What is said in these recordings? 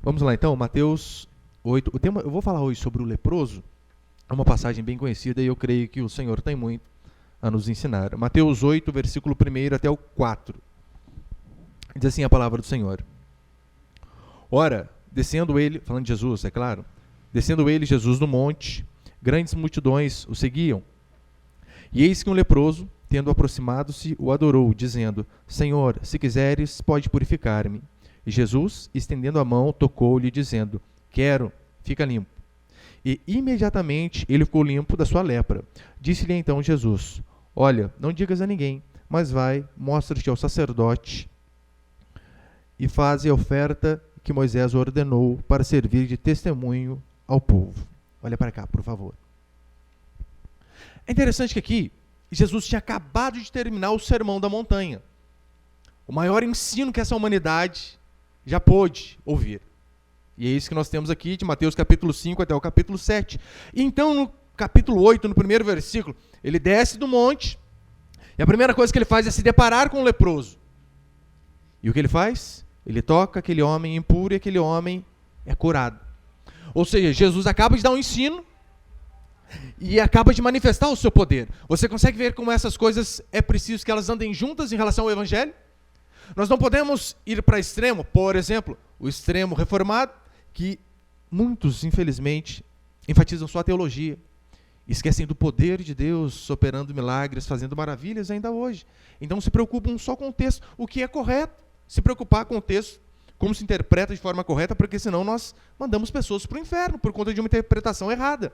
Vamos lá então, Mateus 8. Eu vou falar hoje sobre o leproso. É uma passagem bem conhecida e eu creio que o Senhor tem muito a nos ensinar. Mateus 8, versículo 1 até o 4. Diz assim a palavra do Senhor. Ora, descendo ele, falando de Jesus, é claro, descendo ele, Jesus, do monte, grandes multidões o seguiam. E eis que um leproso, tendo aproximado-se, o adorou, dizendo: Senhor, se quiseres, pode purificar-me. E Jesus, estendendo a mão, tocou-lhe, dizendo: Quero, fica limpo. E imediatamente ele ficou limpo da sua lepra. Disse-lhe então Jesus: Olha, não digas a ninguém, mas vai, mostra-te ao sacerdote e faze a oferta que Moisés ordenou para servir de testemunho ao povo. Olha para cá, por favor. É interessante que aqui Jesus tinha acabado de terminar o Sermão da Montanha. O maior ensino que essa humanidade já pôde ouvir. E é isso que nós temos aqui de Mateus capítulo 5 até o capítulo 7. E então no capítulo 8, no primeiro versículo, ele desce do monte e a primeira coisa que ele faz é se deparar com o leproso. E o que ele faz? Ele toca aquele homem impuro e aquele homem é curado. Ou seja, Jesus acaba de dar um ensino e acaba de manifestar o seu poder. Você consegue ver como essas coisas é preciso que elas andem juntas em relação ao Evangelho? Nós não podemos ir para extremo, por exemplo, o extremo reformado, que muitos, infelizmente, enfatizam só a teologia, esquecem do poder de Deus operando milagres, fazendo maravilhas ainda hoje. Então se preocupam só com o texto, o que é correto, se preocupar com o texto, como se interpreta de forma correta, porque senão nós mandamos pessoas para o inferno por conta de uma interpretação errada.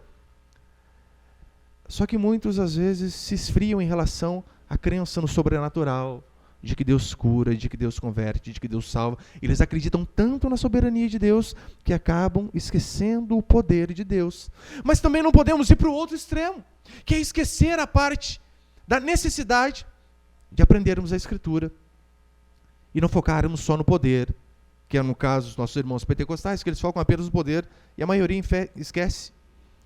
Só que muitos, às vezes, se esfriam em relação à crença no sobrenatural, de que Deus cura, de que Deus converte, de que Deus salva. Eles acreditam tanto na soberania de Deus que acabam esquecendo o poder de Deus. Mas também não podemos ir para o outro extremo, que é esquecer a parte da necessidade de aprendermos a Escritura e não focarmos só no poder, que é no caso dos nossos irmãos pentecostais, que eles focam apenas no poder e a maioria esquece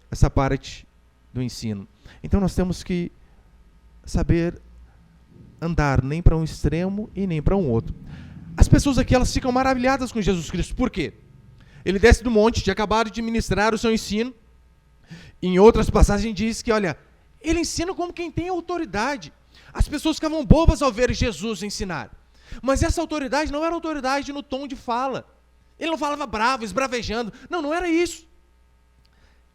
essa parte do ensino. Então nós temos que saber andar nem para um extremo e nem para um outro. As pessoas aqui, elas ficam maravilhadas com Jesus Cristo. Por quê? Ele desce do monte, tinha acabado de ministrar o seu ensino. Em outras passagens diz que, olha, ele ensina como quem tem autoridade. As pessoas ficavam bobas ao ver Jesus ensinar. Mas essa autoridade não era autoridade no tom de fala. Ele não falava bravo, esbravejando. Não, não era isso.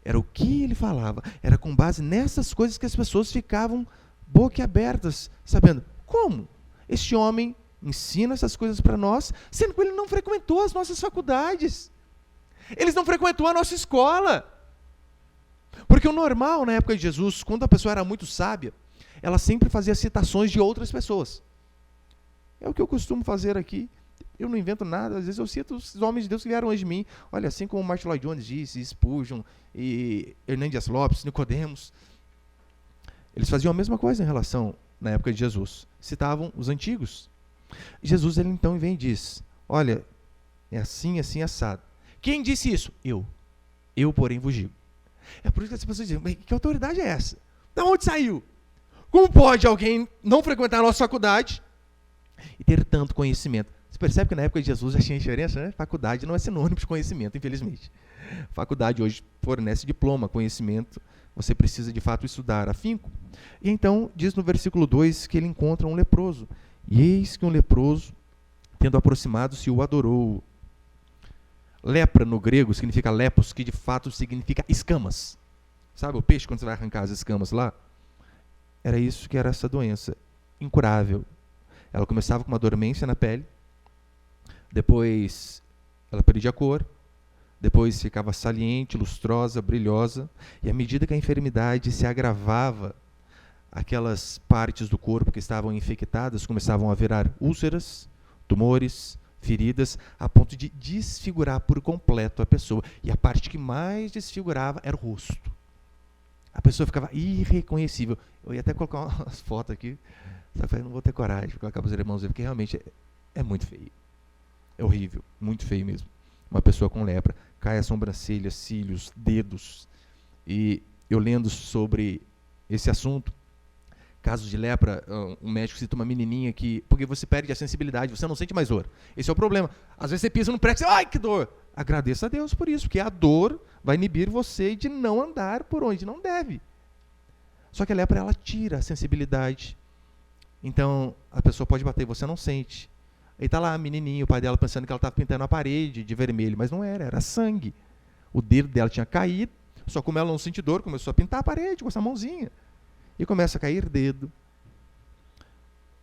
Era o que ele falava. Era com base nessas coisas que as pessoas ficavam boquiabertas, sabendo, como este homem ensina essas coisas para nós, sendo que ele não frequentou as nossas faculdades. Ele não frequentou a nossa escola. Porque o normal na época de Jesus, quando a pessoa era muito sábia, ela sempre fazia citações de outras pessoas. É o que eu costumo fazer aqui. Eu não invento nada, às vezes eu cito os homens de Deus que vieram antes de mim. Olha, assim como Martin Lloyd Jones disse, Spurgeon, e Hernandes Lopes, Nicodemos. Eles faziam a mesma coisa em relação, na época de Jesus. Citavam os antigos. Jesus, ele então vem e diz, olha, é assim, assim, assado. Quem disse isso? Eu. Eu, porém, vos digo. É por isso que as pessoas dizem, mas que autoridade é essa? De onde saiu? Como pode alguém não frequentar a nossa faculdade e ter tanto conhecimento? Você percebe que na época de Jesus já tinha diferença, né? Faculdade não é sinônimo de conhecimento, infelizmente. Faculdade hoje fornece diploma, conhecimento. Você precisa de fato estudar afinco. E então diz no versículo 2 que ele encontra um leproso. E eis que um leproso, tendo aproximado-se, o adorou. Lepra no grego significa lepos, que de fato significa escamas. Sabe o peixe quando você vai arrancar as escamas lá? Era isso que era essa doença, incurável. Ela começava com uma dormência na pele, depois ela perdia a cor, depois ficava saliente, lustrosa, brilhosa, e à medida que a enfermidade se agravava, aquelas partes do corpo que estavam infectadas começavam a virar úlceras, tumores, feridas, a ponto de desfigurar por completo a pessoa. E a parte que mais desfigurava era o rosto. A pessoa ficava irreconhecível. Eu ia até colocar umas fotos aqui, só que eu não vou ter coragem de colocar para os irmãos ver, porque realmente é muito feio. É horrível, muito feio mesmo. Uma pessoa com lepra, cai a sobrancelha, cílios, dedos. E eu lendo sobre esse assunto, casos de lepra, um médico cita uma menininha que, porque você perde a sensibilidade, você não sente mais dor. Esse é o problema. Às vezes você pisa no prego e você, ai, que dor! agradeça a Deus por isso, porque a dor vai inibir você de não andar por onde não deve. Só que a lepra, ela tira a sensibilidade. Então, a pessoa pode bater e você não sente. Aí está lá a menininha, o pai dela pensando que ela estava pintando a parede de vermelho, mas não era sangue. O dedo dela tinha caído, só como ela não sentiu dor, começou a pintar a parede com essa mãozinha. E começa a cair dedo.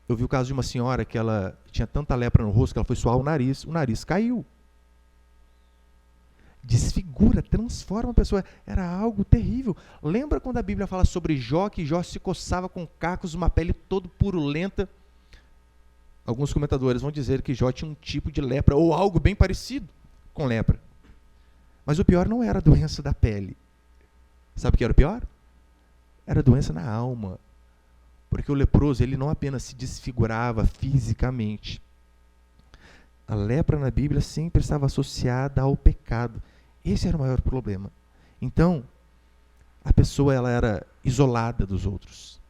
Eu vi o caso de uma senhora que ela tinha tanta lepra no rosto que ela foi suar o nariz caiu. Desfigura, transforma a pessoa. Era algo terrível. Lembra quando a Bíblia fala sobre Jó, que Jó se coçava com cacos, uma pele toda purulenta? Alguns comentadores vão dizer que Jó tinha um tipo de lepra, ou algo bem parecido com lepra. Mas o pior não era a doença da pele. Sabe o que era o pior? Era a doença na alma. Porque o leproso, ele não apenas se desfigurava fisicamente. A lepra na Bíblia sempre estava associada ao pecado. Esse era o maior problema. Então, a pessoa, ela era isolada dos outros.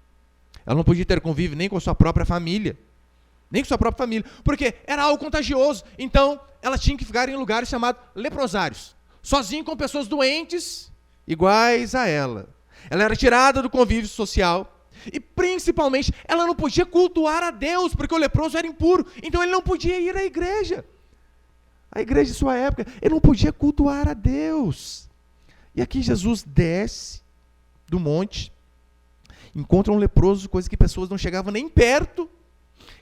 Ela não podia ter convívio nem com a sua própria família. Nem com sua própria família. Porque era algo contagioso. Então, ela tinha que ficar em lugares chamados leprosários. Sozinha com pessoas doentes, iguais a ela. Ela era tirada do convívio social. E, principalmente, ela não podia cultuar a Deus, porque o leproso era impuro. Então, ele não podia ir à igreja. A igreja de sua época, ele não podia cultuar a Deus. E aqui Jesus desce do monte, encontra um leproso, coisa que pessoas não chegavam nem perto,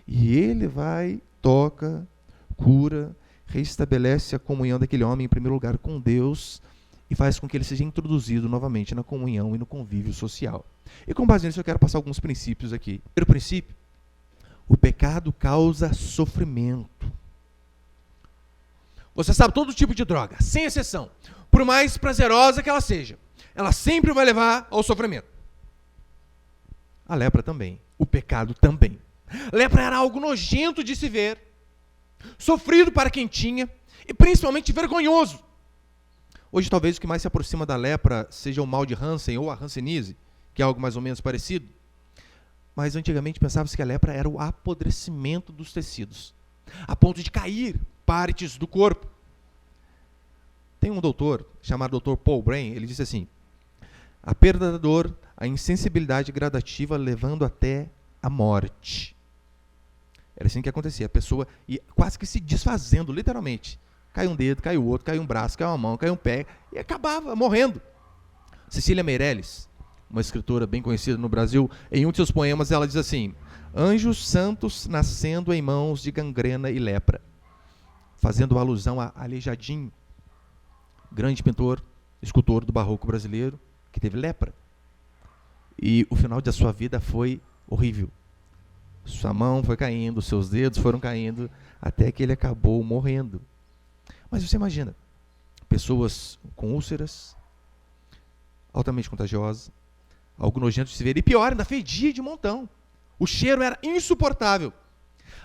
e ele vai, toca, cura, restabelece a comunhão daquele homem, em primeiro lugar, com Deus, e faz com que ele seja introduzido novamente na comunhão e no convívio social. E com base nisso eu quero passar alguns princípios aqui. Primeiro princípio, o pecado causa sofrimento. Você sabe, todo tipo de droga, sem exceção, por mais prazerosa que ela seja, ela sempre vai levar ao sofrimento. A lepra também, o pecado também. Lepra era algo nojento de se ver, sofrido para quem tinha, e principalmente vergonhoso. Hoje talvez o que mais se aproxima da lepra seja o mal de Hansen ou a hanseníase, que é algo mais ou menos parecido. Mas antigamente pensava-se que a lepra era o apodrecimento dos tecidos, a ponto de cair partes do corpo. Tem um doutor, chamado Dr. Paul Brain, ele disse assim: a perda da dor, a insensibilidade gradativa levando até a morte. Era assim que acontecia, a pessoa ia quase que se desfazendo, literalmente. Cai um dedo, cai o outro, cai um braço, cai uma mão, cai um pé, e acabava morrendo. Cecília Meirelles, uma escritora bem conhecida no Brasil, em um de seus poemas ela diz assim: anjos santos nascendo em mãos de gangrena e lepra, fazendo alusão a Aleijadinho, grande pintor, escultor do barroco brasileiro, que teve lepra. E o final da sua vida foi horrível. Sua mão foi caindo, seus dedos foram caindo, até que ele acabou morrendo. Mas você imagina, pessoas com úlceras, altamente contagiosas, algo nojento de se ver, e pior, ainda fedia de montão. O cheiro era insuportável.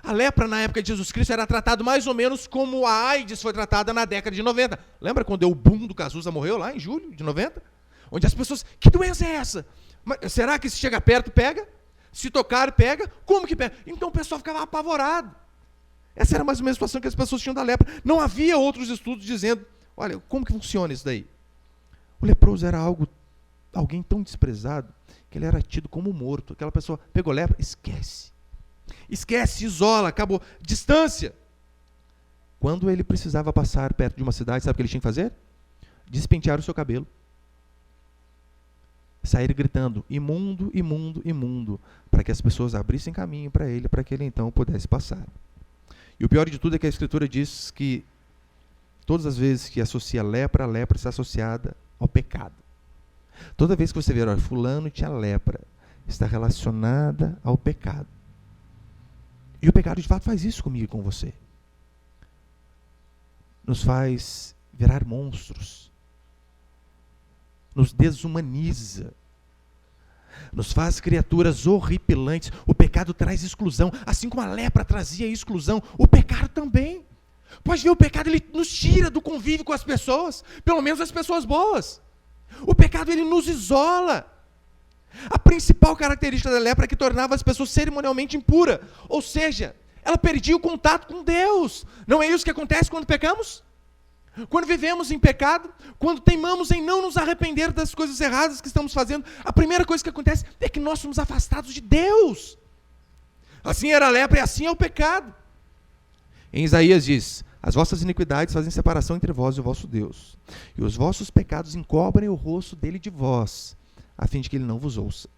A lepra, na época de Jesus Cristo, era tratado mais ou menos como a AIDS foi tratada na década de 90. Lembra quando deu o boom do Cazuza, morreu lá em julho de 90? Onde as pessoas, que doença é essa? Mas será que se chega perto, pega? Se tocar, pega? Como que pega? Então o pessoal ficava apavorado. Essa era mais ou menos a situação que as pessoas tinham da lepra. Não havia outros estudos dizendo, olha, como que funciona isso daí? O leproso era alguém tão desprezado que ele era tido como morto. Aquela pessoa pegou lepra, esquece. Esquece, isola, acabou. Distância. Quando ele precisava passar perto de uma cidade, sabe o que ele tinha que fazer? Despentear o seu cabelo. Sair gritando, imundo, imundo, imundo, para que as pessoas abrissem caminho para que ele então pudesse passar. E o pior de tudo é que a Escritura diz que todas as vezes que associa a lepra está associada ao pecado. Toda vez que você ver, olha, fulano tinha lepra, está relacionada ao pecado. E o pecado de fato faz isso comigo e com você. Nos faz virar monstros. Nos desumaniza. Nos faz criaturas horripilantes. O pecado traz exclusão, assim como a lepra trazia exclusão, o pecado também. Pode ver, o pecado ele nos tira do convívio com as pessoas, pelo menos as pessoas boas. O pecado ele nos isola. A principal característica da lepra é que tornava as pessoas cerimonialmente impuras, ou seja, ela perdia o contato com Deus. Não é isso que acontece quando pecamos? Quando vivemos em pecado, quando teimamos em não nos arrepender das coisas erradas que estamos fazendo, a primeira coisa que acontece é que nós somos afastados de Deus. Assim era a lepra e assim é o pecado. Em Isaías diz: as vossas iniquidades fazem separação entre vós e o vosso Deus, e os vossos pecados encobrem o rosto dele de vós, a fim de que ele não vos ouça.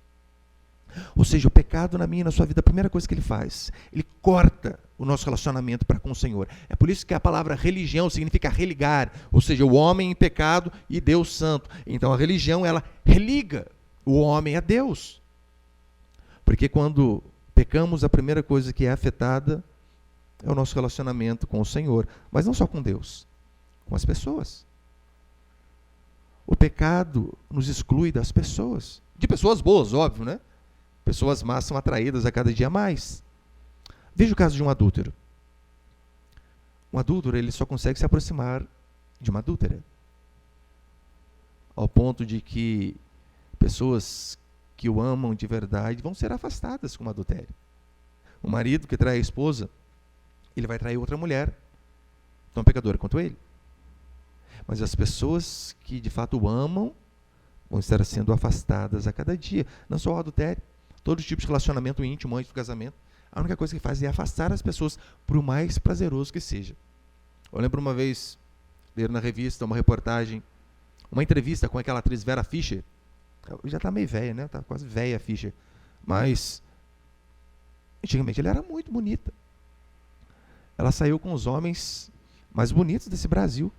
Ou seja, o pecado na minha e na sua vida, a primeira coisa que ele faz, ele corta o nosso relacionamento para com o Senhor. É por isso que a palavra religião significa religar, ou seja, o homem em pecado e Deus santo. Então a religião, ela religa o homem a Deus. Porque quando pecamos, a primeira coisa que é afetada é o nosso relacionamento com o Senhor. Mas não só com Deus, com as pessoas. O pecado nos exclui das pessoas. De pessoas boas, óbvio, né? Pessoas más são atraídas a cada dia mais. Veja o caso de um adúltero. Um adúltero, ele só consegue se aproximar de uma adúltera. Ao ponto de que pessoas que o amam de verdade vão ser afastadas com o adultério. O marido que trai a esposa, ele vai trair outra mulher, tão pecadora quanto ele. Mas as pessoas que de fato o amam vão estar sendo afastadas a cada dia. Não só o adultério, todos os tipos de relacionamento íntimo antes do casamento. A única coisa que faz é afastar as pessoas, por mais prazeroso que seja. Eu lembro uma vez, ler na revista uma reportagem, uma entrevista com aquela atriz Vera Fischer. Já está meio velha, né? Está quase velha a Fischer. Mas, antigamente, ela era muito bonita. Ela saiu com os homens mais bonitos desse Brasil.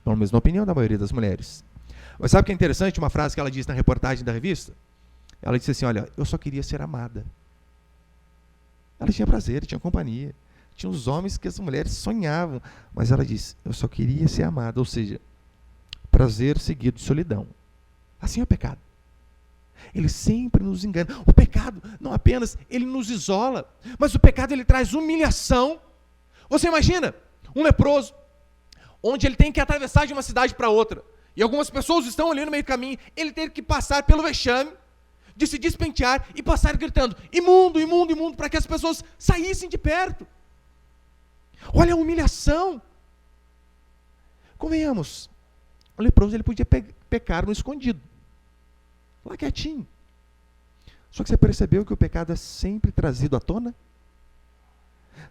Pela mesma opinião da maioria das mulheres. Mas sabe o que é interessante? Uma frase que ela disse na reportagem da revista? Ela disse assim: olha, eu só queria ser amada. Ela tinha prazer, tinha companhia. Tinha os homens que as mulheres sonhavam. Mas ela disse: eu só queria ser amada. Ou seja, prazer seguido de solidão. Assim é o pecado. Ele sempre nos engana. O pecado, não apenas, ele nos isola, mas o pecado, ele traz humilhação. Você imagina um leproso, onde ele tem que atravessar de uma cidade para outra, e algumas pessoas estão ali no meio do caminho, ele tem que passar pelo vexame de se despentear e passar gritando: imundo, imundo, imundo, para que as pessoas saíssem de perto. Olha a humilhação. Convenhamos, o leproso, ele podia pecar no escondido, lá quietinho. Só que você percebeu que o pecado é sempre trazido à tona?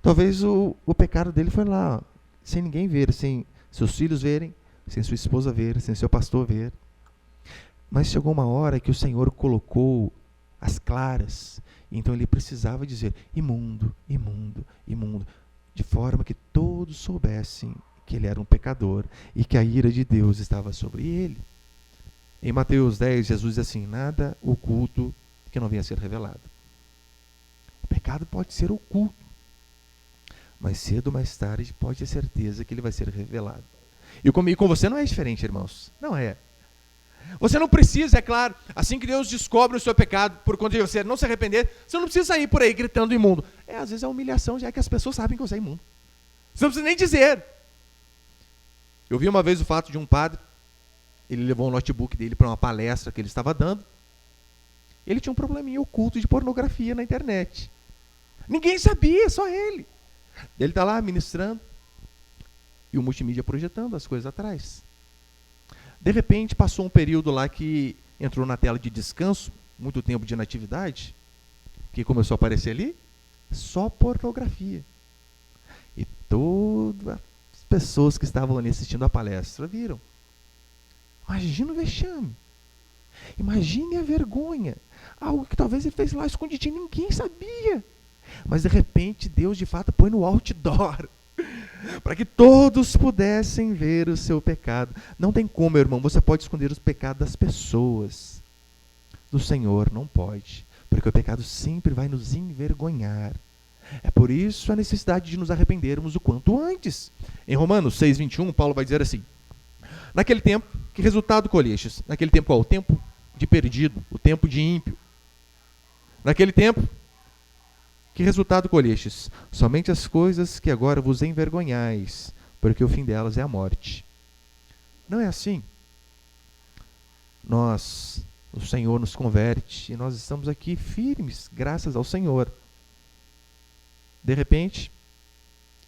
Talvez o pecado dele foi lá, sem ninguém ver, sem seus filhos verem, sem sua esposa ver, sem seu pastor ver. Mas chegou uma hora que o Senhor colocou as claras, então ele precisava dizer: imundo, imundo, imundo, de forma que todos soubessem que ele era um pecador e que a ira de Deus estava sobre ele. Em Mateus 10, Jesus diz assim: nada oculto que não venha a ser revelado. O pecado pode ser oculto, mas cedo ou mais tarde pode ter certeza que ele vai ser revelado. E comigo, com você não é diferente, irmãos. Não é. Você não precisa, é claro, assim que Deus descobre o seu pecado, por conta de você não se arrepender, você não precisa sair por aí gritando imundo. Às vezes é humilhação, já que as pessoas sabem que você é imundo. Você não precisa nem dizer. Eu vi uma vez o fato de um padre, ele levou um notebook dele para uma palestra que ele estava dando. Ele tinha um probleminha oculto de pornografia na internet. Ninguém sabia, só ele. Ele está lá ministrando e o multimídia projetando as coisas atrás. De repente, passou um período lá que entrou na tela de descanso, muito tempo de inatividade, que começou a aparecer ali, só pornografia. E todas as pessoas que estavam ali assistindo a palestra viram. Imagina o vexame. Imagine a vergonha. Algo que talvez ele fez lá escondidinho, ninguém sabia. Mas de repente Deus de fato põe no outdoor, para que todos pudessem ver o seu pecado. Não tem como, meu irmão, você pode esconder os pecados das pessoas. Do Senhor não pode, porque o pecado sempre vai nos envergonhar. É por isso a necessidade de nos arrependermos o quanto antes. Em Romanos 6:21, Paulo vai dizer assim: naquele tempo, que resultado colhestes? Naquele tempo qual? O tempo de perdido, o tempo de ímpio. Naquele tempo, que resultado colhestes? Somente as coisas que agora vos envergonhais, porque o fim delas é a morte. Não é assim. O Senhor nos converte e nós estamos aqui firmes, graças ao Senhor. De repente,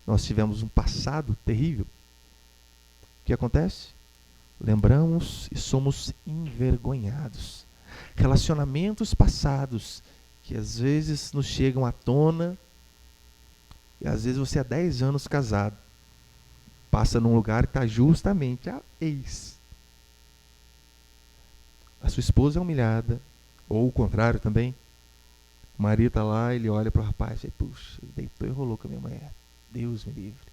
nós tivemos um passado terrível. que acontece? Lembramos e somos envergonhados. Relacionamentos passados que às vezes nos chegam à tona, e às vezes você há 10 anos casado, passa num lugar que está justamente a ex. A sua esposa é humilhada, ou o contrário também. O marido está lá, ele olha para o rapaz e puxa, ele deitou e rolou com a minha mulher. Deus me livre.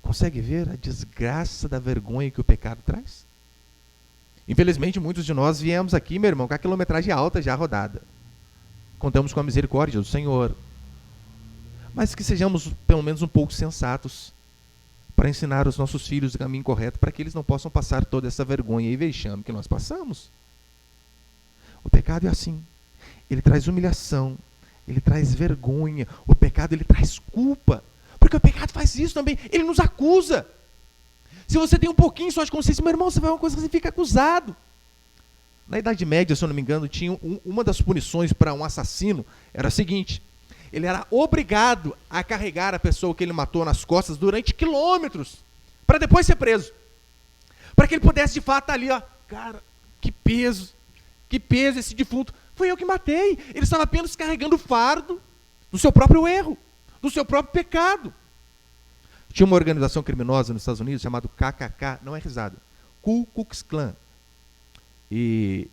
Consegue ver a desgraça da vergonha que o pecado traz? Infelizmente, muitos de nós viemos aqui, meu irmão, com a quilometragem alta já rodada. Contamos com a misericórdia do Senhor. Mas que sejamos pelo menos um pouco sensatos para ensinar os nossos filhos o caminho correto, para que eles não possam passar toda essa vergonha e vexame que nós passamos. O pecado é assim. Ele traz humilhação, ele traz vergonha. O pecado, ele traz culpa. Porque o pecado faz isso também, ele nos acusa. Se você tem um pouquinho só de consciência, meu irmão, você vai uma coisa que você fica acusado. Na Idade Média, se eu não me engano, tinha uma das punições para um assassino, era a seguinte: ele era obrigado a carregar a pessoa que ele matou nas costas durante quilômetros, para depois ser preso. Para que ele pudesse de fato estar ali, ó, cara, que peso esse defunto. Foi eu que matei. Ele estava apenas carregando o fardo do seu próprio erro, do seu próprio pecado. Tinha uma organização criminosa nos Estados Unidos chamada KKK, não é risada, Ku Klux Klan. E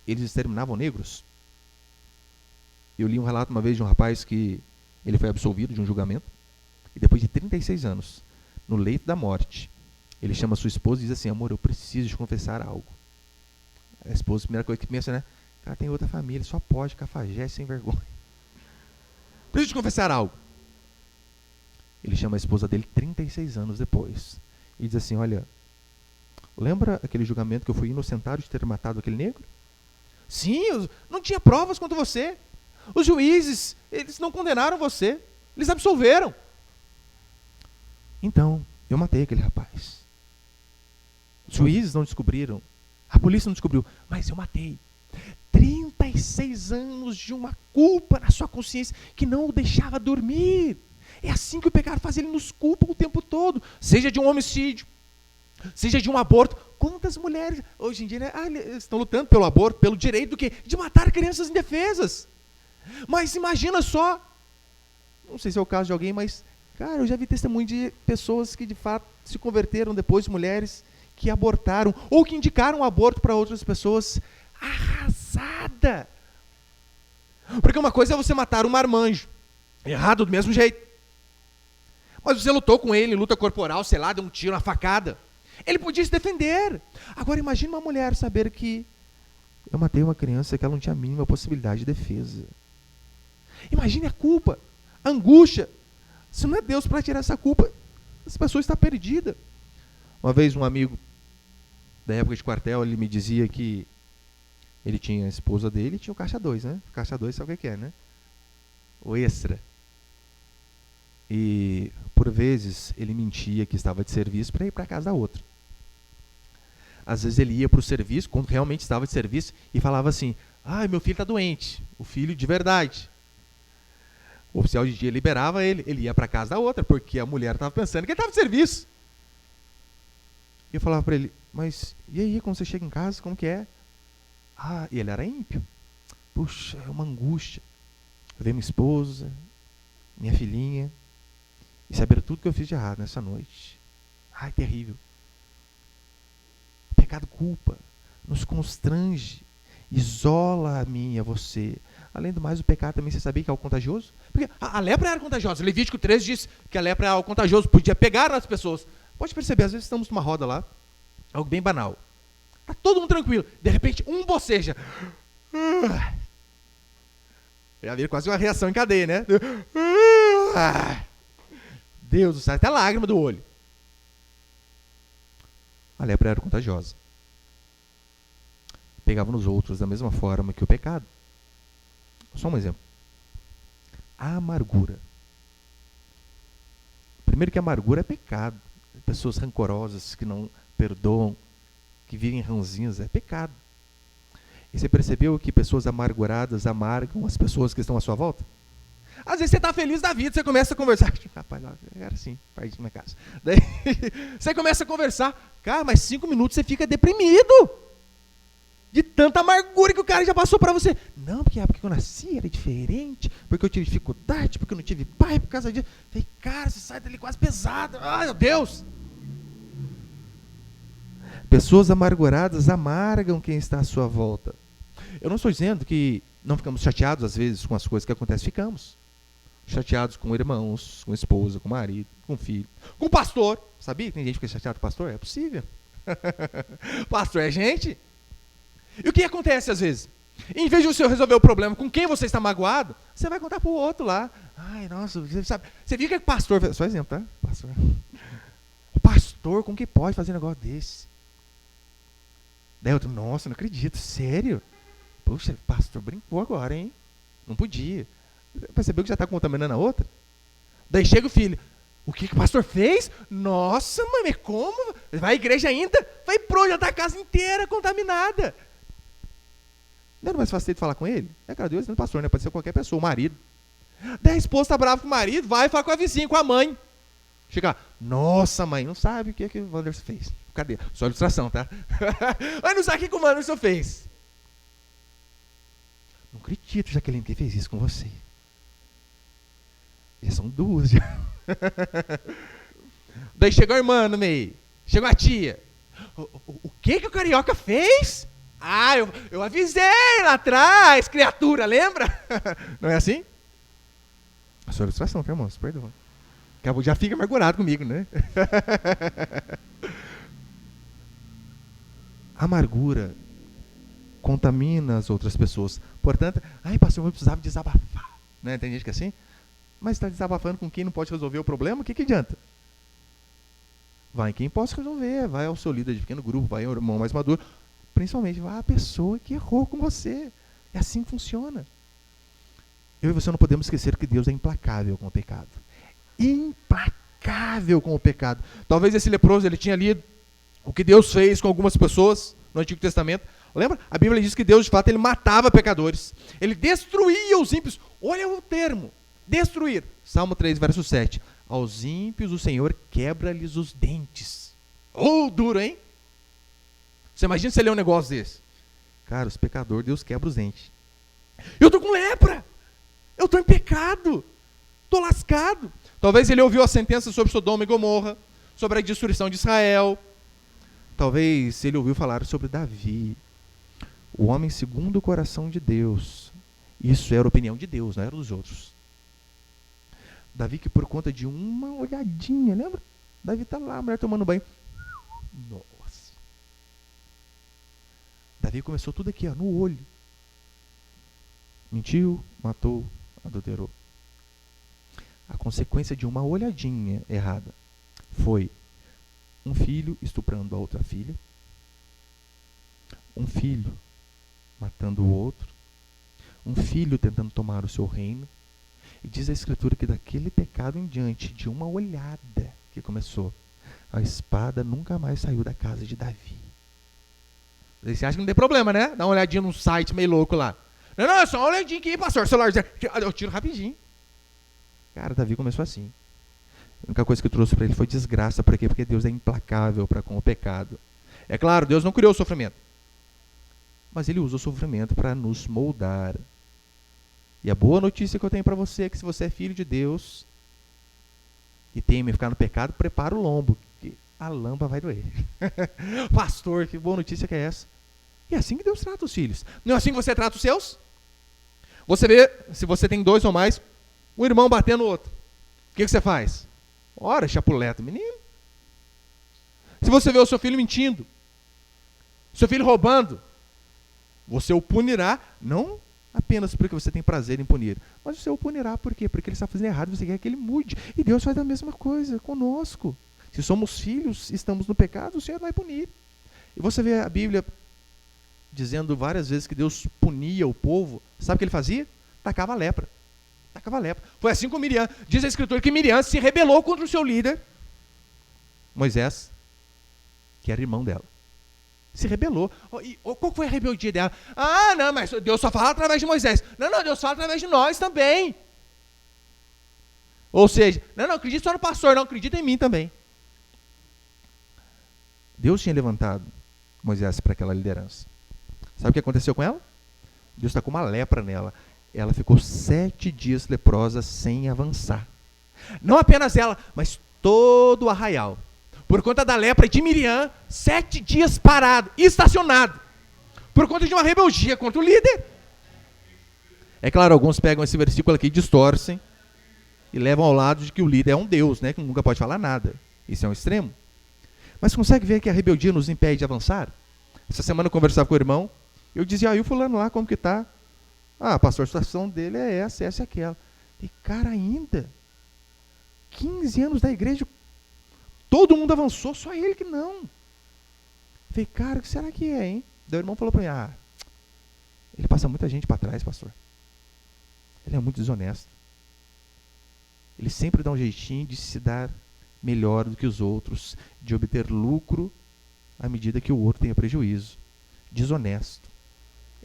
eles exterminavam negros. Eu li um relato uma vez de um rapaz que ele foi absolvido de um julgamento, e depois de 36 anos, no leito da morte, ele chama sua esposa e diz assim: amor, eu preciso te confessar algo. A esposa, a primeira coisa que pensa, né? Cara, tem outra família, só pode, cafajeste sem vergonha. Preciso te confessar algo. Ele chama a esposa dele 36 anos depois e diz assim: olha, lembra aquele julgamento que eu fui inocentado de ter matado aquele negro? Sim, eu não tinha provas contra você. Os juízes, eles não condenaram você, eles absolveram. Então, eu matei aquele rapaz. Os juízes não descobriram, a polícia não descobriu, mas eu matei. 36 anos de uma culpa na sua consciência que não o deixava dormir. É assim que o pecado faz, ele nos culpa o tempo todo, seja de um homicídio, seja de um aborto. Quantas mulheres hoje em dia, né, estão lutando pelo aborto, pelo direito do quê? De matar crianças indefesas. Mas imagina só, não sei se é o caso de alguém, mas, cara, eu já vi testemunho de pessoas que de fato se converteram depois, mulheres que abortaram, ou que indicaram o aborto para outras pessoas. Arrasada! Porque uma coisa é você matar um marmanjo, errado do mesmo jeito. Mas você lutou com ele, luta corporal, sei lá, deu um tiro, uma facada. Ele podia se defender. Agora imagine uma mulher saber que eu matei uma criança que ela não tinha a mínima possibilidade de defesa. Imagine a culpa, a angústia. Se não é Deus para tirar essa culpa, essa pessoa está perdida. Uma vez um amigo da época de quartel, ele me dizia que ele tinha a esposa dele e tinha o caixa 2, né? O caixa 2 sabe o que é, né? O extra. E, por vezes, ele mentia que estava de serviço para ir para a casa da outra. Às vezes ele ia para o serviço, quando realmente estava de serviço, e falava assim: meu filho está doente, o filho de verdade. O oficial de dia liberava ele ia para a casa da outra, porque a mulher estava pensando que ele estava de serviço. E eu falava para ele: mas e aí, quando você chega em casa, como que é? E ele era ímpio. Puxa, é uma angústia. Eu vi minha esposa, minha filhinha, e saber tudo que eu fiz de errado nessa noite. Terrível. O pecado culpa, nos constrange, isola a mim e a você. Além do mais, o pecado também, você sabia que é algo contagioso? Porque a lepra era contagiosa. Levítico 13 diz que a lepra é algo contagioso, podia pegar as pessoas. Pode perceber, às vezes estamos numa roda lá, algo bem banal. Está todo mundo tranquilo. De repente, um boceja. Já vira quase uma reação em cadeia, né? Deus do céu, até lágrima do olho. A lepra era contagiosa. Pegava nos outros da mesma forma que o pecado. Só um exemplo. A amargura. Primeiro que a amargura é pecado. Pessoas rancorosas que não perdoam, que vivem ranzinhas, é pecado. E você percebeu que pessoas amarguradas amargam as pessoas que estão à sua volta? Às vezes você está feliz da vida, você começa a conversar. Rapaz, era assim, perto da minha casa. Daí você começa a conversar. Cara, mas 5 minutos você fica deprimido. De tanta amargura que o cara já passou para você. Não, porque a época que eu nasci era diferente, porque eu tive dificuldade, porque eu não tive pai por causa disso. Falei, cara, você sai dali quase pesado. Ai, meu Deus. Pessoas amarguradas amargam quem está à sua volta. Eu não estou dizendo que não ficamos chateados às vezes com as coisas que acontecem. Ficamos chateados com irmãos, com esposa, com marido, com filho, com pastor. Sabia que tem gente que fica chateado com pastor? É possível. Pastor é gente. E o que acontece às vezes? Em vez de você resolver o problema com quem você está magoado, você vai contar para o outro lá. Ai, nossa, você sabe. Você viu que o pastor... Só exemplo, tá? Pastor. O pastor, como que pode fazer um negócio desse? Daí outro, nossa, não acredito, sério? Poxa, o pastor brincou agora, hein? Não podia. Percebeu que já está contaminando a outra? Daí chega o filho. O que o pastor fez? Nossa, mãe, mas como? Vai à igreja ainda? Vai pronto, já está a casa inteira contaminada. Não era mais fácil de falar com ele? É, cara, Deus não é pastor, né? Pode ser qualquer pessoa, o marido. Daí a esposa está brava com o marido, vai falar com a vizinha, com a mãe. Chega lá, nossa, mãe, não sabe o que o Wanderson fez. Cadê? Só ilustração, tá? Mas não sabe o que o Wanderson fez. Não acredito, Jaqueline, que fez isso com você. Já são 2 já. Daí chegou a irmã no meio. Chegou a tia. O que o carioca fez? Ah, eu avisei lá atrás, criatura, lembra? Não é assim? A sua ilustração, tá, irmão? Perdoa. Já fica amargurado comigo, né? Amargura contamina as outras pessoas. Portanto, ai, pastor, eu precisava desabafar. Né? Tem gente que é assim, mas está desabafando com quem não pode resolver o problema, o que adianta? Vai em quem possa resolver, vai ao seu líder de pequeno grupo, vai ao irmão mais maduro, principalmente vai à pessoa que errou com você. É assim que funciona. Eu e você não podemos esquecer que Deus é implacável com o pecado. Implacável com o pecado. Talvez esse leproso, ele tinha lido o que Deus fez com algumas pessoas no Antigo Testamento. Lembra? A Bíblia diz que Deus, de fato, ele matava pecadores. Ele destruía os ímpios. Olha o termo, destruir. Salmo 3, verso 7. Aos ímpios o Senhor quebra-lhes os dentes. Oh, duro, hein? Você imagina você ler um negócio desse? Cara, os pecadores, Deus quebra os dentes. Eu estou com lepra. Eu estou em pecado. Estou lascado. Talvez ele ouviu a sentença sobre Sodoma e Gomorra, sobre a destruição de Israel. Talvez ele ouviu falar sobre Davi, o homem segundo o coração de Deus. Isso era a opinião de Deus, não era dos outros. Davi que por conta de uma olhadinha, lembra? Davi está lá, a mulher tomando banho. Nossa. Davi começou tudo aqui, ó, no olho. Mentiu, matou, adulterou. A consequência de uma olhadinha errada foi um filho estuprando a outra filha, um filho matando o outro, um filho tentando tomar o seu reino. E diz a Escritura que daquele pecado em diante, de uma olhada que começou, a espada nunca mais saiu da casa de Davi. Você acha que não tem problema, né? Dá uma olhadinha num site meio louco lá. Não, é só uma olhadinha aqui, pastor. Celular, eu tiro rapidinho. Cara, Davi começou assim. A única coisa que trouxe para ele foi desgraça. Por quê? Porque Deus é implacável para com o pecado. É claro, Deus não criou o sofrimento. Mas ele usa o sofrimento para nos moldar. E a boa notícia que eu tenho para você é que se você é filho de Deus e teme ficar no pecado, prepara o lombo, que a lâmpada vai doer. Pastor, que boa notícia que é essa? E é assim que Deus trata os filhos. Não é assim que você trata os seus? Você vê, se você tem 2 ou mais, um irmão batendo no outro. O que você faz? Ora, chapuleta, menino. Se você vê o seu filho mentindo, seu filho roubando, você o punirá, não apenas porque você tem prazer em punir, mas você o punirá por quê? Porque ele está fazendo errado, você quer que ele mude. E Deus faz a mesma coisa conosco. Se somos filhos, estamos no pecado, o Senhor vai punir. E você vê a Bíblia dizendo várias vezes que Deus punia o povo. Sabe o que ele fazia? Tacava a lepra. Tacava a lepra. Foi assim com Miriam. Diz a Escritura que Miriam se rebelou contra o seu líder, Moisés, que era irmão dela. Se rebelou. Qual foi a rebeldia dela? Ah, não, mas Deus só fala através de Moisés. Não, Deus fala através de nós também. Ou seja, não acredita só no pastor, não, acredita em mim também. Deus tinha levantado Moisés para aquela liderança. Sabe o que aconteceu com ela? Deus está com uma lepra nela. Ela ficou 7 dias leprosa sem avançar. Não apenas ela, mas todo o arraial. Por conta da lepra de Miriam, 7 dias parado, estacionado. Por conta de uma rebeldia contra o líder. É claro, alguns pegam esse versículo aqui e distorcem e levam ao lado de que o líder é um Deus, né, que nunca pode falar nada. Isso é um extremo. Mas consegue ver que a rebeldia nos impede de avançar? Essa semana eu conversava com o irmão, eu dizia, e o fulano lá, como que tá? Pastor, a situação dele é essa e aquela. E cara, ainda 15 anos da igreja, todo mundo avançou, só ele que não. Falei, cara, o que será que é, hein? Daí o irmão falou para mim, ele passa muita gente para trás, pastor. Ele é muito desonesto. Ele sempre dá um jeitinho de se dar melhor do que os outros, de obter lucro à medida que o outro tenha prejuízo. Desonesto.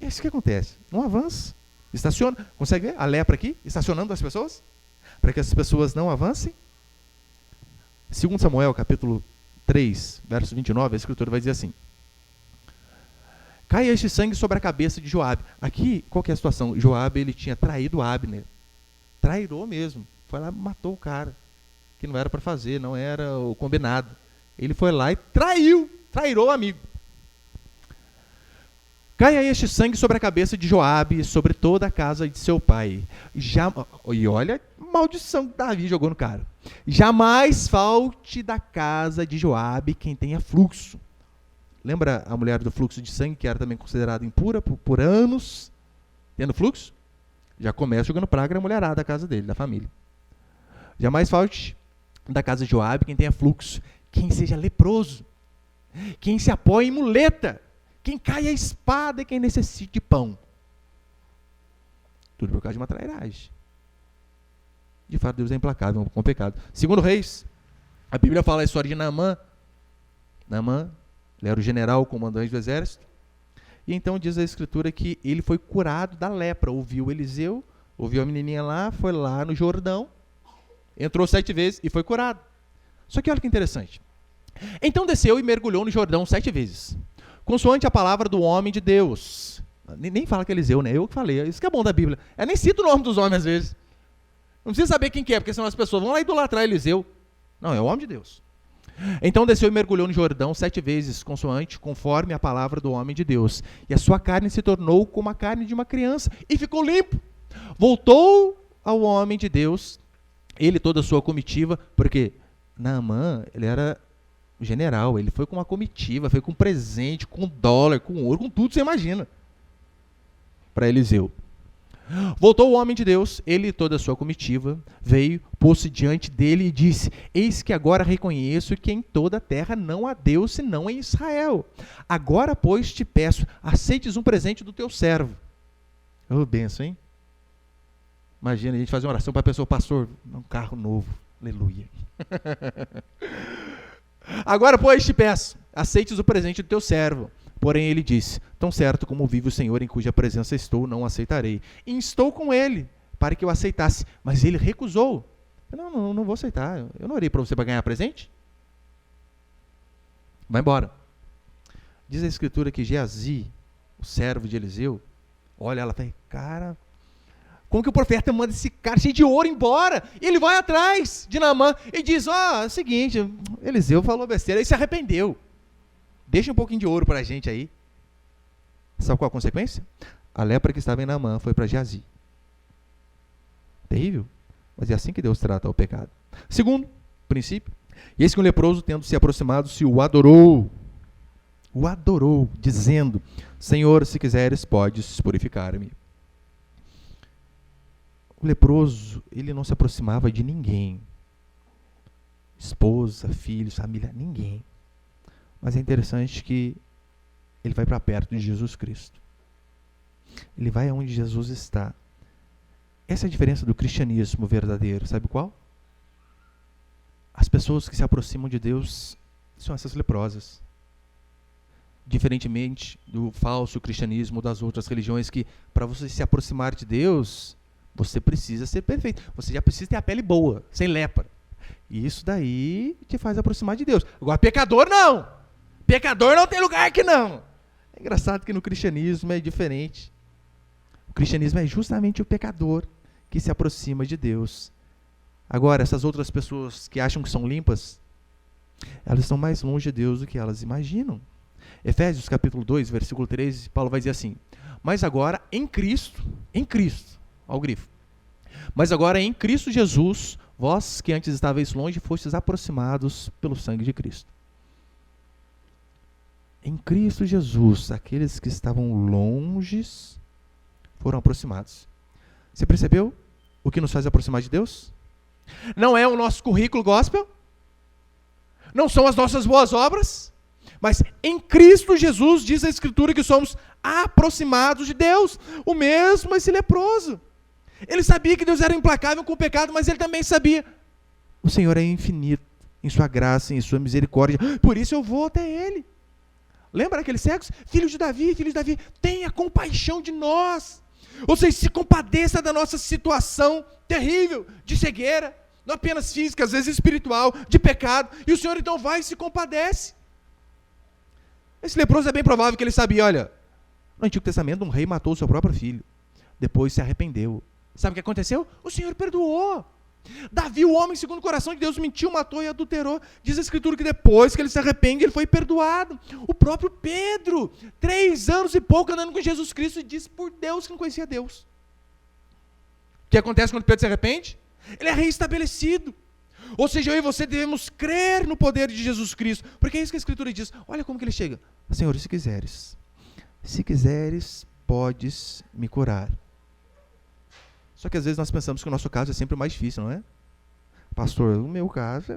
É isso que acontece. Não avança. Estaciona. Consegue ver a lepra aqui? Estacionando as pessoas? Para que as pessoas não avancem? 2 Samuel, capítulo 3, verso 29, a escritura vai dizer assim: caia este sangue sobre a cabeça de Joabe. Aqui, qual que é a situação? Joabe, ele tinha traído Abner. Trairou mesmo. Foi lá e matou o cara. Que não era para fazer, não era o combinado. Ele foi lá e trairou o amigo. Caia este sangue sobre a cabeça de Joabe e sobre toda a casa de seu pai. E olha a maldição que Davi jogou no cara. Jamais falte da casa de Joabe quem tenha fluxo. Lembra a mulher do fluxo de sangue, que era também considerada impura por anos, tendo fluxo? Já começa jogando praga na mulherada da casa dele, da família. Jamais falte da casa de Joabe quem tenha fluxo, quem seja leproso, quem se apoie em muleta, quem caia a espada e quem necessite de pão. Tudo por causa de uma trairagem. De fato, Deus é implacável com o pecado. Segundo Reis, a Bíblia fala a história de Naamã. Naamã, ele era o general, o comandante do exército. E então diz a escritura que ele foi curado da lepra. Ouviu Eliseu, ouviu a menininha lá, foi lá no Jordão, entrou 7 vezes e foi curado. Só que olha que interessante. Então desceu e mergulhou no Jordão 7 vezes, consoante a palavra do homem de Deus. Nem fala que é Eliseu, né? Eu que falei. Isso que é bom da Bíblia. Eu nem cito o nome dos homens às vezes. Não precisa saber quem que é, porque senão as pessoas vão lá idolatrar Eliseu. Não, é o homem de Deus. Então desceu e mergulhou no Jordão 7 vezes, conforme a palavra do homem de Deus. E a sua carne se tornou como a carne de uma criança, e ficou limpo. Voltou ao homem de Deus, ele e toda a sua comitiva, porque Naamã, ele era general, ele foi com uma comitiva, foi com presente, com dólar, com ouro, com tudo, você imagina, para Eliseu. Voltou o homem de Deus, ele e toda a sua comitiva, veio, pôs-se diante dele e disse: eis que agora reconheço que em toda a terra não há Deus senão em Israel. Agora, pois, te peço, aceites um presente do teu servo. Ô, benção, hein? Imagina a gente fazer uma oração para a pessoa, pastor, um carro novo, aleluia. Agora, pois, te peço, aceites o presente do teu servo. Porém ele disse: tão certo como vive o Senhor em cuja presença estou, não aceitarei. E instou com ele para que eu aceitasse, mas ele recusou. Não vou aceitar, eu não orei para você para ganhar presente. Vai embora. Diz a escritura que Geazi, o servo de Eliseu, olha, ela fala: cara, como que o profeta manda esse cara cheio de ouro embora? E ele vai atrás de Naamã e diz: é o seguinte, Eliseu falou besteira, ele se arrependeu. Deixa um pouquinho de ouro para a gente aí. Sabe qual a consequência? A lepra que estava em Naamã foi para Geazi. Terrível. Mas é assim que Deus trata o pecado. Segundo princípio, e eis que um leproso, tendo se aproximado, se o adorou. O adorou, dizendo: Senhor, se quiseres, podes purificar-me. O leproso, ele não se aproximava de ninguém. Esposa, filhos, família, ninguém. Mas é interessante que ele vai para perto de Jesus Cristo. Ele vai aonde Jesus está. Essa é a diferença do cristianismo verdadeiro. Sabe qual? As pessoas que se aproximam de Deus são essas leprosas. Diferentemente do falso cristianismo das outras religiões, que para você se aproximar de Deus, Você precisa ser perfeito. Você já precisa ter a pele boa, sem lepra. E isso daí te faz aproximar de Deus. Agora, pecador não. Pecador não tem lugar aqui não. É engraçado que no cristianismo é diferente. O cristianismo é justamente o pecador que se aproxima de Deus. Agora, essas outras pessoas que acham que são limpas, elas estão mais longe de Deus do que elas imaginam. Efésios capítulo 2, versículo 13, Paulo vai dizer assim: mas agora em Cristo, ao grifo, mas agora em Cristo Jesus, vós que antes estáveis longe, fostes aproximados pelo sangue de Cristo. Em Cristo Jesus, aqueles que estavam longes foram aproximados. Você percebeu o que nos faz aproximar de Deus? Não é o nosso currículo gospel, não são as nossas boas obras, mas em Cristo Jesus diz a Escritura que somos aproximados de Deus. O mesmo esse leproso. Ele sabia que Deus era implacável com o pecado, mas ele também sabia: o Senhor é infinito em sua graça, em sua misericórdia, por isso eu vou até Ele. Lembra aqueles cegos? Filho de Davi, tenha compaixão de nós. Ou seja, se compadeça da nossa situação terrível de cegueira, não apenas física, às vezes espiritual, de pecado, e o Senhor então vai e se compadece. Esse leproso é bem provável que ele sabia: olha, no Antigo Testamento um rei matou o seu próprio filho, depois se arrependeu. Sabe o que aconteceu? O Senhor perdoou. Davi, o homem segundo o coração de Deus, mentiu, matou e adulterou. Diz a Escritura que depois que ele se arrepende, ele foi perdoado. O próprio Pedro, 3 anos e pouco andando com Jesus Cristo, e diz por Deus que não conhecia Deus. O que acontece quando Pedro se arrepende? Ele é reestabelecido. Ou seja, eu e você devemos crer no poder de Jesus Cristo, porque é isso que a Escritura diz. Olha como que ele chega: Senhor, se quiseres, podes me curar. Só que às vezes nós pensamos que o nosso caso é sempre o mais difícil, não é? Pastor, o meu caso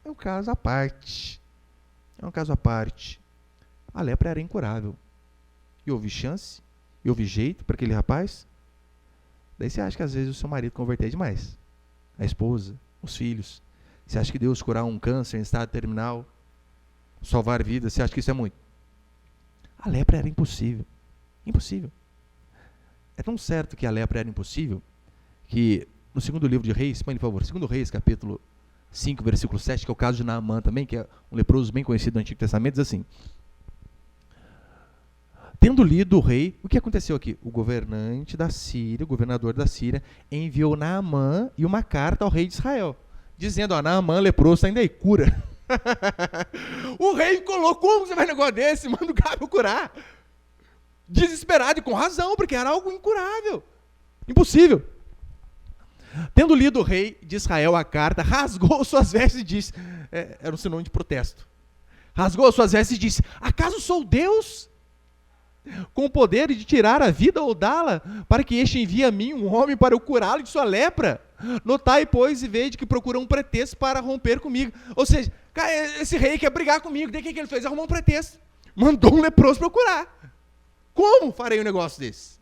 é um caso à parte. É um caso à parte. A lepra era incurável. E houve chance, e houve jeito para aquele rapaz. Daí você acha que às vezes o seu marido converter demais. A esposa, os filhos. Você acha que Deus curar um câncer em estado terminal, salvar vidas, você acha que isso é muito? A lepra era impossível. Impossível. É tão certo que a lepra era impossível, que no segundo livro de Reis, põe por favor, segundo Reis, capítulo 5, versículo 7, que é o caso de Naamã também, que é um leproso bem conhecido do Antigo Testamento, diz assim: tendo lido o rei, o que aconteceu aqui? O governante da Síria, o governador da Síria, enviou Naamã e uma carta ao rei de Israel, dizendo: Naamã, leproso, ainda aí, cura. O rei colocou: como você vai um negócio desse? Manda o cara curar. Desesperado e com razão, porque era algo incurável, impossível. Tendo lido o rei de Israel a carta, rasgou suas vestes e disse, era um sinônimo de protesto, rasgou suas vestes e disse: acaso sou Deus, com o poder de tirar a vida ou dá-la, para que este envie a mim um homem para eu curá-lo de sua lepra? Notai, pois, e vede que procura um pretexto para romper comigo. Ou seja, esse rei quer brigar comigo. Daí o que ele fez? Arrumou um pretexto, mandou um leproso para eu curar. Como farei um negócio desse?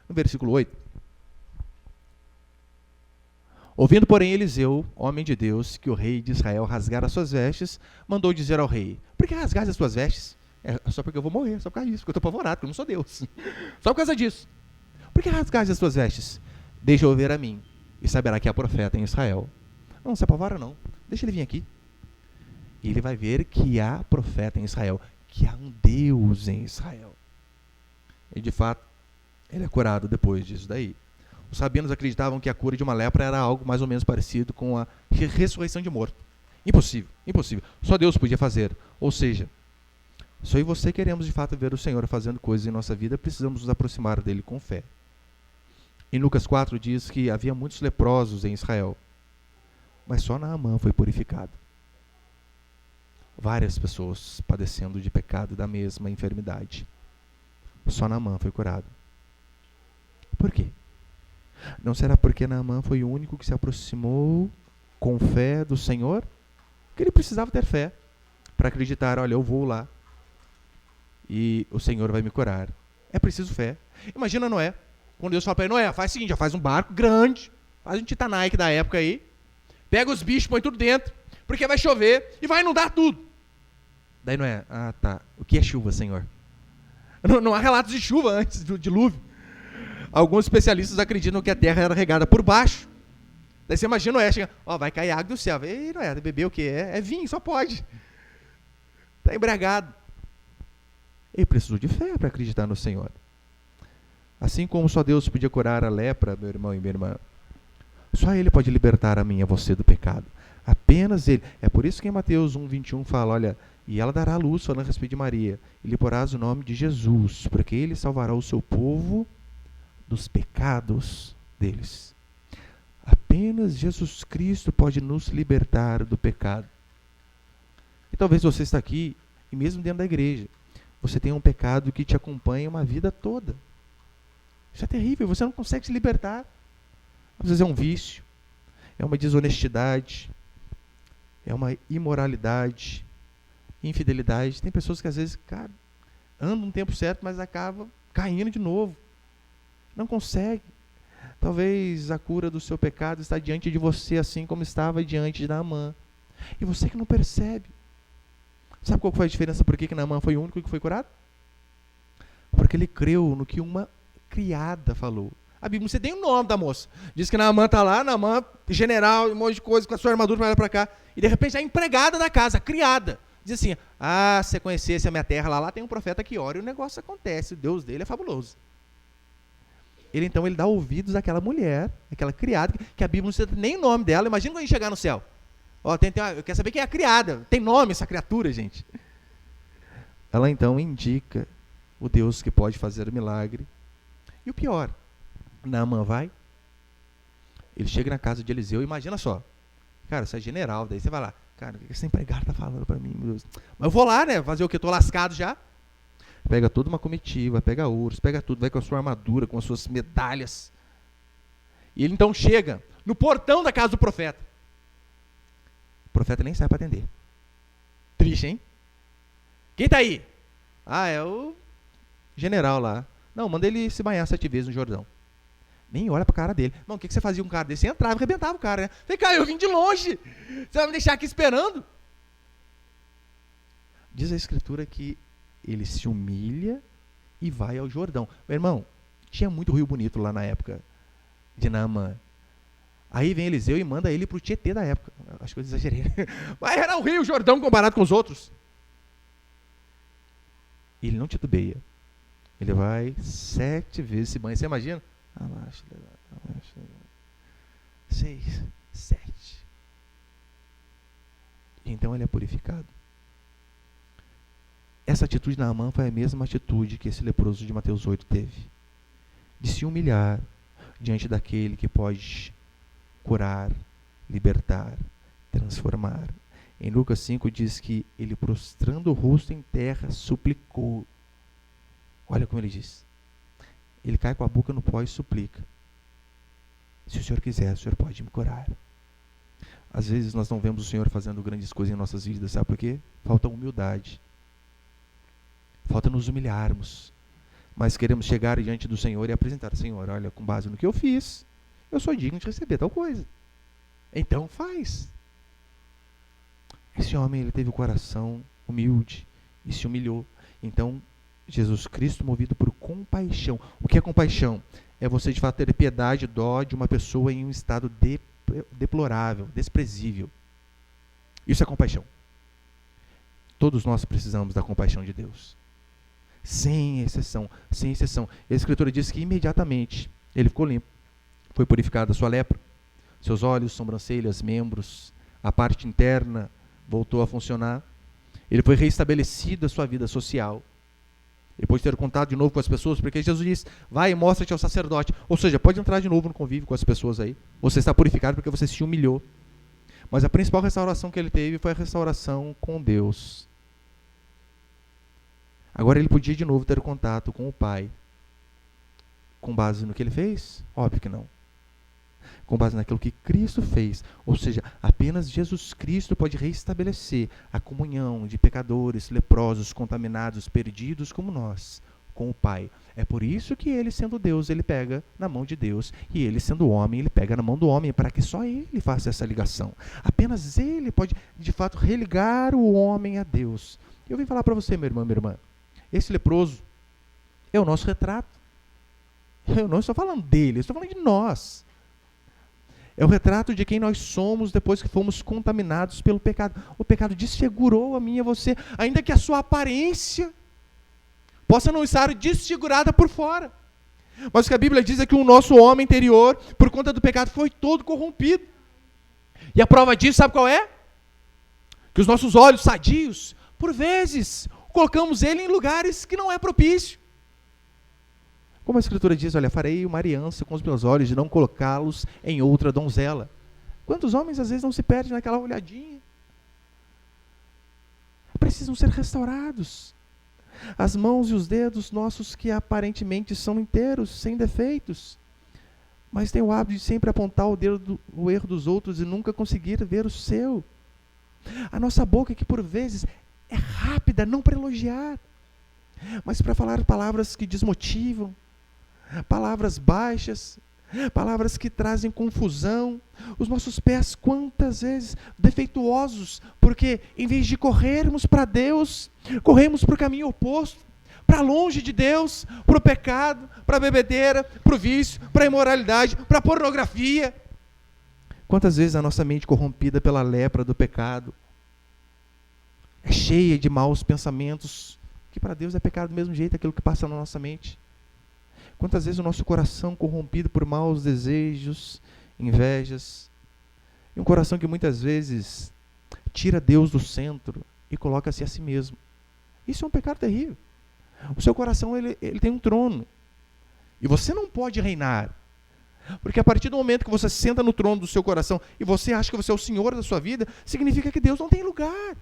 No versículo 8. Ouvindo, porém, Eliseu, homem de Deus, que o rei de Israel rasgara suas vestes, mandou dizer ao rei: por que rasgaste as suas vestes? É só porque eu vou morrer, só por causa disso, porque eu estou apavorado, porque eu não sou Deus. Só por causa disso. Por que rasgaste as suas vestes? Deixa eu ver a mim, e saberá que há profeta em Israel. Não se apavora não, deixa ele vir aqui. E ele vai ver que há profeta em Israel, que há um Deus em Israel. E de fato, ele é curado depois disso daí. Os rabinos acreditavam que a cura de uma lepra era algo mais ou menos parecido com a ressurreição de morto. Impossível, impossível. Só Deus podia fazer. Ou seja, só eu e você queremos de fato ver o Senhor fazendo coisas em nossa vida, precisamos nos aproximar dele com fé. Em Lucas 4 diz que havia muitos leprosos em Israel, mas só Naamã foi purificado. Várias pessoas padecendo de pecado da mesma enfermidade. Só Naamã foi curado. Por quê? Não será porque Naamã foi o único que se aproximou com fé do Senhor? Que ele precisava ter fé para acreditar: olha, eu vou lá e o Senhor vai me curar. É preciso fé. Imagina Noé, quando Deus fala para ele: Noé, faz o seguinte, já faz um barco grande, faz um Titanic da época aí, pega os bichos, põe tudo dentro, porque vai chover e vai inundar tudo. Daí Noé: tá, o que é chuva, Senhor? Não há relatos de chuva antes do dilúvio. Alguns especialistas acreditam que a terra era regada por baixo. Daí você imagina, chega, vai cair água do céu. Ei, não é, beber o quê? É vinho, só pode. Está embriagado. Ele precisou de fé para acreditar no Senhor. Assim como só Deus podia curar a lepra, meu irmão e minha irmã, só Ele pode libertar a mim e a você do pecado. Apenas Ele. É por isso que em Mateus 1:21 fala, olha, e ela dará a luz, falando a respeito de Maria, e lhe porás o nome de Jesus, porque Ele salvará o seu povo dos pecados deles. Apenas Jesus Cristo pode nos libertar do pecado. E talvez você está aqui, e mesmo dentro da igreja, você tenha um pecado que te acompanha uma vida toda. Isso é terrível, você não consegue se libertar. Às vezes é um vício, é uma desonestidade, é uma imoralidade, infidelidade. Tem pessoas que às vezes, andam um tempo certo, mas acabam caindo de novo. Não consegue. Talvez a cura do seu pecado está diante de você, assim como estava diante de Naamã. E você que não percebe. Sabe qual foi a diferença? Por que Naamã foi o único que foi curado? Porque ele creu no que uma criada falou. A Bíblia, você tem o nome da moça. Diz que Naamã está lá, Naamã, general, um monte de coisa, com a sua armadura para lá para cá. E de repente a empregada da casa, a criada, diz assim, se você conhecesse a minha terra, lá tem um profeta que ora e o negócio acontece, o Deus dele é fabuloso. Ele dá ouvidos àquela mulher, aquela criada, que a Bíblia não cita nem o nome dela. Imagina quando a gente chegar no céu. Eu quero saber quem é a criada. Tem nome essa criatura, gente. Ela então indica o Deus que pode fazer o milagre. E o pior, Naamã vai, ele chega na casa de Eliseu, imagina só, cara, você é general, daí você vai lá, cara, o que esse empregado está falando para mim, meu Deus? Mas eu vou lá, né, fazer o que? Estou lascado já. Pega toda uma comitiva, pega ouros, pega tudo, vai com a sua armadura, com as suas medalhas. E ele então chega no portão da casa do profeta. O profeta nem sai para atender. Triste, hein? Quem está aí? É o general lá. Não, manda ele se banhar 7 vezes no Jordão. Nem olha pra cara dele. Não, o que você fazia com um cara desse? Você entrava e arrebentava o cara, né? Vem cá, eu vim de longe. Você vai me deixar aqui esperando? Diz a Escritura que ele se humilha e vai ao Jordão. Meu irmão, tinha muito rio bonito lá na época de Naamã. Aí vem Eliseu e manda ele pro Tietê da época. Acho que eu exagerei. Mas era o rio Jordão comparado com os outros. Ele não titubeia. Ele vai 7 vezes se banha. Você imagina? 6, 7. Então ele é purificado. Essa atitude de Naamã foi a mesma atitude que esse leproso de Mateus 8 teve. De se humilhar diante daquele que pode curar, libertar, transformar. Em Lucas 5 diz que ele, prostrando o rosto em terra, suplicou. Olha como ele diz. Ele cai com a boca no pó e suplica. Se o Senhor quiser, o Senhor pode me curar. Às vezes nós não vemos o Senhor fazendo grandes coisas em nossas vidas, sabe por quê? Falta humildade. Falta nos humilharmos. Mas queremos chegar diante do Senhor e apresentar: Senhor, olha, com base no que eu fiz, eu sou digno de receber tal coisa. Então faz. Esse homem, ele teve o coração humilde e se humilhou. Então, Jesus Cristo, movido por compaixão. O que é compaixão? É você, de fato, ter piedade e dó de uma pessoa em um estado deplorável, desprezível. Isso é compaixão. Todos nós precisamos da compaixão de Deus. Sem exceção, sem exceção. A Escritura diz que imediatamente ele ficou limpo. Foi purificada a sua lepra. Seus olhos, sobrancelhas, membros, a parte interna voltou a funcionar. Ele foi reestabelecido a sua vida social. Depois de ter contato de novo com as pessoas, porque Jesus diz: vai e mostra-te ao sacerdote. Ou seja, pode entrar de novo no convívio com as pessoas aí. Você está purificado porque você se humilhou. Mas a principal restauração que ele teve foi a restauração com Deus. Agora ele podia de novo ter contato com o Pai. Com base no que ele fez? Óbvio que não. Com base naquilo que Cristo fez. Ou seja, apenas Jesus Cristo pode reestabelecer a comunhão de pecadores, leprosos, contaminados, perdidos como nós, com o Pai. É por isso que ele, sendo Deus, ele pega na mão de Deus, e ele, sendo homem, ele pega na mão do homem, para que só ele faça essa ligação. Apenas ele pode, de fato, religar o homem a Deus. Eu vim falar para você, meu irmão, minha irmã, esse leproso é o nosso retrato. Eu não estou falando dele, eu estou falando de nós. É o retrato de quem nós somos depois que fomos contaminados pelo pecado. O pecado desfigurou a mim e a você, ainda que a sua aparência possa não estar desfigurada por fora. Mas o que a Bíblia diz é que o nosso homem interior, por conta do pecado, foi todo corrompido. E a prova disso, sabe qual é? Que os nossos olhos sadios, por vezes, colocamos ele em lugares que não é propício. Como a Escritura diz, olha, farei uma aliança com os meus olhos de não colocá-los em outra donzela. Quantos homens às vezes não se perdem naquela olhadinha? Precisam ser restaurados. As mãos e os dedos nossos que aparentemente são inteiros, sem defeitos, mas tem o hábito de sempre apontar o erro dos outros e nunca conseguir ver o seu. A nossa boca que por vezes é rápida, não para elogiar, mas para falar palavras que desmotivam, palavras baixas, palavras que trazem confusão. Os nossos pés, quantas vezes, defeituosos, porque em vez de corrermos para Deus, corremos para o caminho oposto, para longe de Deus, para o pecado, para a bebedeira, para o vício, para a imoralidade, para a pornografia. Quantas vezes a nossa mente corrompida pela lepra do pecado é cheia de maus pensamentos, que para Deus é pecado do mesmo jeito, aquilo que passa na nossa mente. Quantas vezes o nosso coração corrompido por maus desejos, invejas, e um coração que muitas vezes tira Deus do centro e coloca-se a si mesmo. Isso é um pecado terrível. O seu coração ele tem um trono, e você não pode reinar, porque a partir do momento que você senta no trono do seu coração e você acha que você é o Senhor da sua vida, significa que Deus não tem lugar.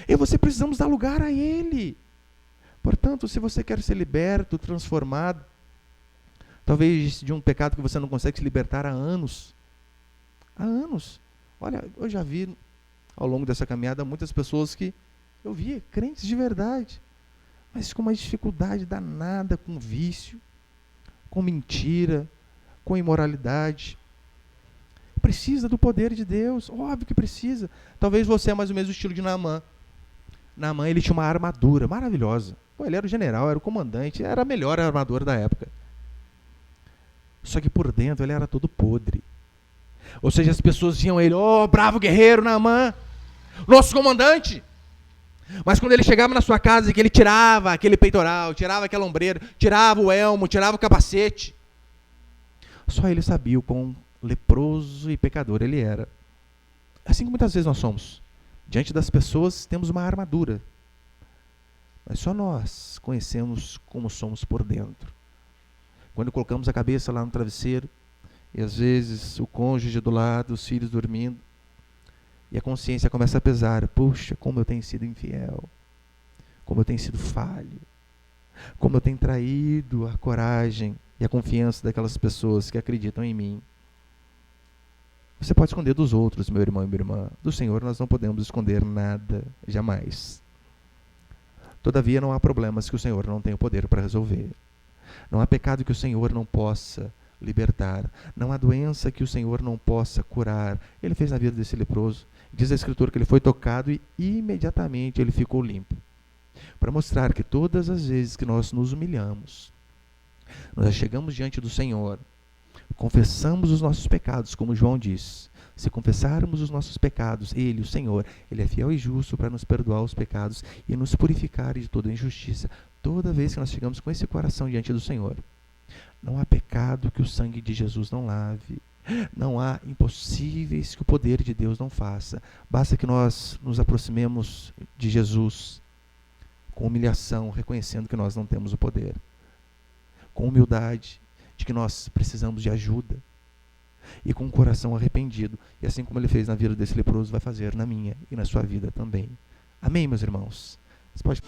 E você precisamos dar lugar a Ele. Portanto, se você quer ser liberto, transformado, talvez de um pecado que você não consegue se libertar há anos. Olha, eu já vi ao longo dessa caminhada muitas pessoas que eu via, crentes de verdade, mas com uma dificuldade danada com vício, com mentira, com imoralidade. Precisa do poder de Deus, óbvio que precisa. Talvez você é mais ou menos o estilo de Naamã. Naamã, ele tinha uma armadura maravilhosa. Pô, ele era o general, era o comandante, era a melhor armadura da época. Só que por dentro ele era todo podre. Ou seja, as pessoas viam ele, bravo guerreiro Naamã, nosso comandante. Mas quando ele chegava na sua casa e que ele tirava aquele peitoral, tirava aquela ombreira, tirava o elmo, tirava o capacete, só ele sabia o quão leproso e pecador ele era. Assim que muitas vezes nós somos. Diante das pessoas temos uma armadura, mas só nós conhecemos como somos por dentro. Quando colocamos a cabeça lá no travesseiro, e às vezes o cônjuge do lado, os filhos dormindo, e a consciência começa a pesar. Puxa, como eu tenho sido infiel, como eu tenho sido falho, como eu tenho traído a coragem e a confiança daquelas pessoas que acreditam em mim. Você pode esconder dos outros, meu irmão e minha irmã. Do Senhor nós não podemos esconder nada, jamais. Todavia não há problemas que o Senhor não tenha o poder para resolver. Não há pecado que o Senhor não possa libertar. Não há doença que o Senhor não possa curar. Ele fez na vida desse leproso. Diz a Escritura que ele foi tocado e imediatamente ele ficou limpo. Para mostrar que todas as vezes que nós nos humilhamos, nós chegamos diante do Senhor, confessamos os nossos pecados, como João diz. Se confessarmos os nossos pecados, Ele, o Senhor, Ele é fiel e justo para nos perdoar os pecados e nos purificar de toda injustiça. Toda vez que nós chegamos com esse coração diante do Senhor, não há pecado que o sangue de Jesus não lave. Não há impossíveis que o poder de Deus não faça. Basta que nós nos aproximemos de Jesus com humilhação, reconhecendo que nós não temos o poder. Com humildade, de que nós precisamos de ajuda. E com um coração arrependido. E assim como Ele fez na vida desse leproso, vai fazer na minha e na sua vida também. Amém, meus irmãos? Você pode...